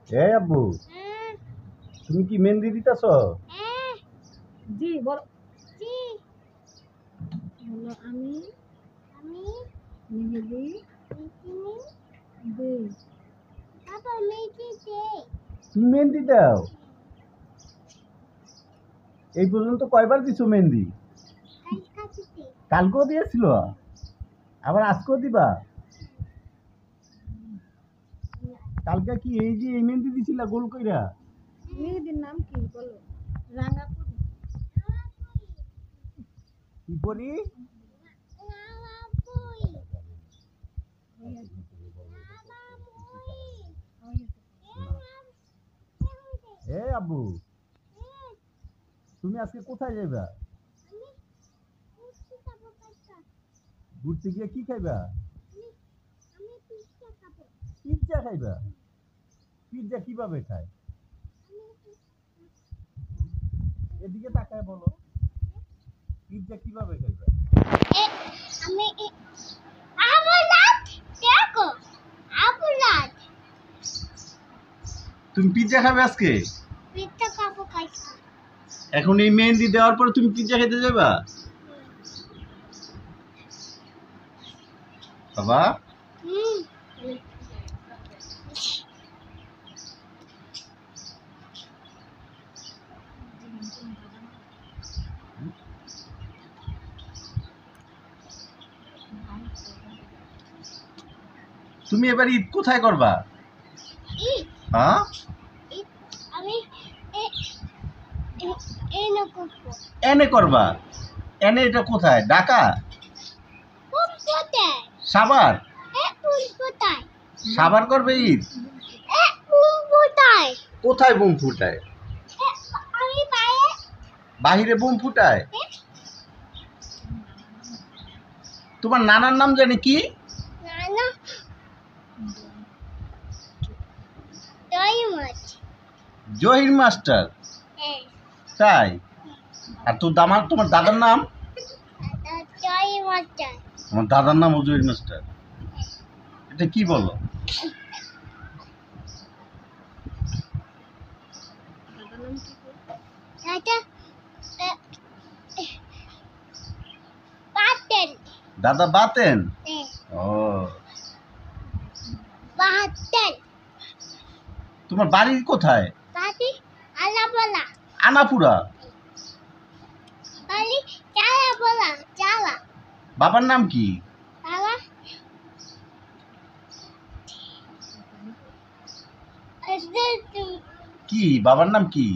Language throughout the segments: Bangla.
এই আব্বু, তুমি কি মেহেন্দি দিতেছ? জি বলো। জি বলো। আমি আমি মেহেদি দেই। বাবা মেহেদি দেই। তুমি মেহেন্দি দাও? এই পর্যন্ত কয়বার দিছো মেহেন্দি? কালকেও দিয়েছিল, আবার আজকেও দিবা? কালকে কি এই যে এই মেহেন্দি দিছিলা গোল কইরা? মেহেদির নাম কি বলো? রাঙাপুরি। কি করি? এ আব্বু, তুমি আজকে কোথায় যাইবা? ঘুরতে গিয়ে কি খাইবা? পিজ্জা খাইবা? পিজ্জা কিভাবে খায়? এদিকে তাকায় বলো, পিজ্জা কিভাবে খাইবা? আমি আমলাত দেখো আমলাত। তুমি পিজ্জা খাবে আজকে? পিঠা খাবো কাইসা। এখন এই মেহেন্দি দেওয়ার পরে তুমি পিজ্জা খেতে যাবা? বাবা, তুমি এবার ঈদ কোথায় করবা? হ্যাঁ, আমি এনে করবো। এনে করবা? এনে এটা কোথায়? ঢাকা? কোথায়? সাভার? কোথায়? সাভার করবে ঈদ? কোথায়? কোথায় বোম ফুটায়? আমি বাইরে। বাহিরে বোম ফুটায়? তোমার নানার নাম জানি কি? নানা দইমাছ। জহির মাস্টার? তাই? আর তোমার দাদার নাম? দইমাছ। আমার দাদার নাম জহির মাস্টার? এটা কি বলো? দাদা বাতেন। দাদা বাতেন? ও, বাতেন। তোমার বাড়ি কোথায়? বাড়ি আলাবলা। আনাপুরা? বাড়ি চালাবলা চালা। বাবার নাম কি? বাবা কি বাবার নাম কি?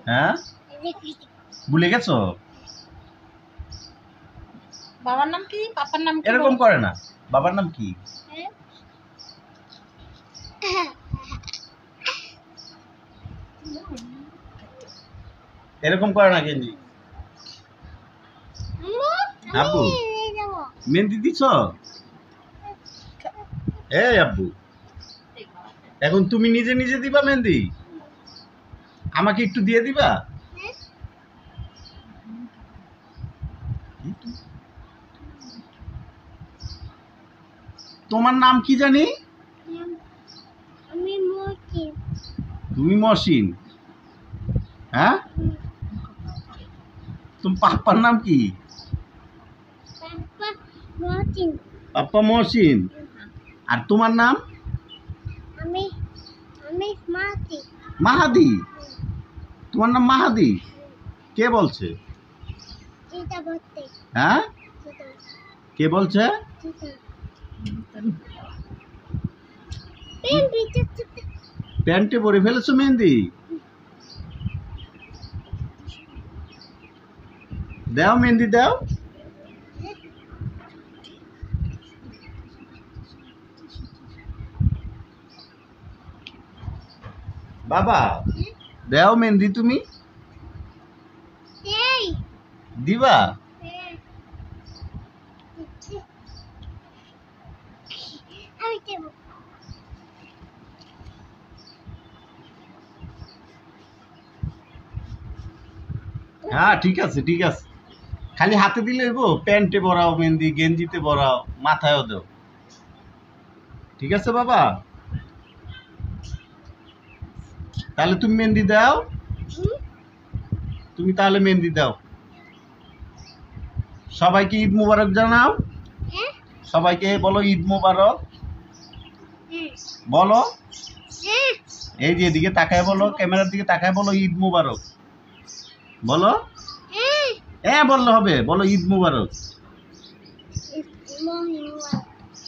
হ্যাঁ, ভুলে গেছো? বাবার নাম কি? পাপার নাম কি? এরকম করে না। বাবার নাম কি? এরকম করে না গেঞ্জি। আব্বু, মেহেন্দি দিছ? এই আব্বু, এখন তুমি নিজে নিজে দিবা মেহেন্দি? আমাকে একটু দিয়ে দিবা? তোমার নাম কি জানি? আমি মসিন। তুমি মহসিন? হ্যাঁ, তোমার পাপ্পার নাম কি? পাপা মসিন। পাপ্পা মহসিন। আর তোমার নাম? আমি আমি মাসি। মাহাদি? তোমার নাম মাহাদি? কে বলছে? চিতা বলতে। হ্যাঁ, কে বলছে? প্যান্টে ভরে ফেলেছো মেহেন্দি? দাও মেহেন্দি দাও। বাবা, দাও মেহেন্দি তুমি দিবা? আমি দেব। হ্যাঁ, ঠিক আছে ঠিক আছে। খালি হাতে দিলে হইব? প্যান্টে ভরাও মেহেন্দি, গেঞ্জিতে ভরাও, মাথায়ও দাও। ঠিক আছে বাবা? তাহলে তুমি মেহেন্দি দাও, হুম? তুমি তাহলে মেহেন্দি দাও। সবাইকে ঈদ মুবারক জানাও, হ্যাঁ সবাইকে বলো ঈদ মুবারক, হ্যাঁ বলো। হ্যাঁ এই যে এদিকে তাকায় বলো, ক্যামেরার দিকে তাকায় বলো ঈদ মুবারক, বলো। হ্যাঁ হ্যাঁ বললে হবে, বলো ঈদ মুবারক।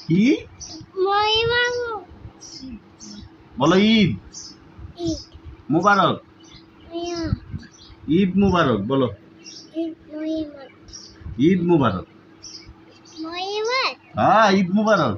কি বলো? ঈদ মুবারক, ঈদ মুবারক বলো, ঈদ মুবারক। হ্যাঁ ঈদ মুবারক।